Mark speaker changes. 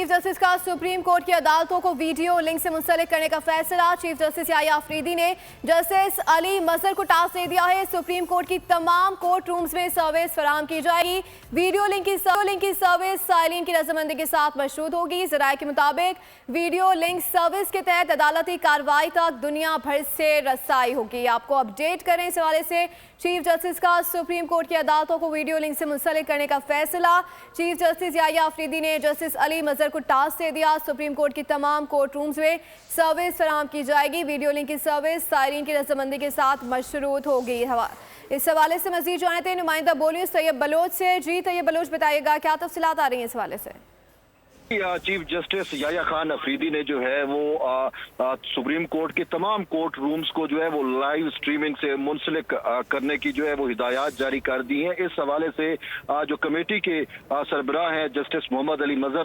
Speaker 1: Chief justice का supreme court की अदालतों को वीडियो लिंक से मुंसलिक करने का फैसला। चीफ जस्टिस याह्या अफरीदी ने जस्टिस अली मजहर को टास्क दे दिया है। सुप्रीम कोर्ट की तमाम कोर्ट रूम्स में सर्विस फराहम की जाएगी। वीडियो लिंक की सर्विस साइलिन की रजामंदी के साथ मशरूत होगी। जराये के मुताबिक वीडियो लिंक सर्विस के तहत अदालती कार्रवाई तक दुनिया भर से रसाई होगी। आपको अपडेट करें इस हवाले से। चीफ जस्टिस का सुप्रीम कोर्ट की अदालतों को वीडियो लिंक से मुंसलिक करने का फैसला। चीफ जस्टिस याह्या अफरीदी ने जस्टिस अली मजहर को टास्क दे दिया। सुप्रीम कोर्ट की तमाम कोर्ट रूम्स में सर्विस फराहम की जाएगी। वीडियो लिंक की सर्विस साइरिन की रजामंदी के साथ मशरूत होगी। इस हवाले से मजीद जानते हैं नुमाइंदा बोलिए तैयब बलोच से। जी तैयब बलोच, बताइएगा क्या तफसीलात आ रही हैं इस हवाले से।
Speaker 2: चीफ जस्टिस याह्या खान अफरीदी ने जो है वो सुप्रीम कोर्ट के तमाम कोर्ट रूम्स को जो है वो लाइव स्ट्रीमिंग से मुंसलिक करने की जो है वो हिदायत जारी कर दी हैं। इस हवाले से जो कमेटी के सरबराह हैं जस्टिस मोहम्मद अली मजहर,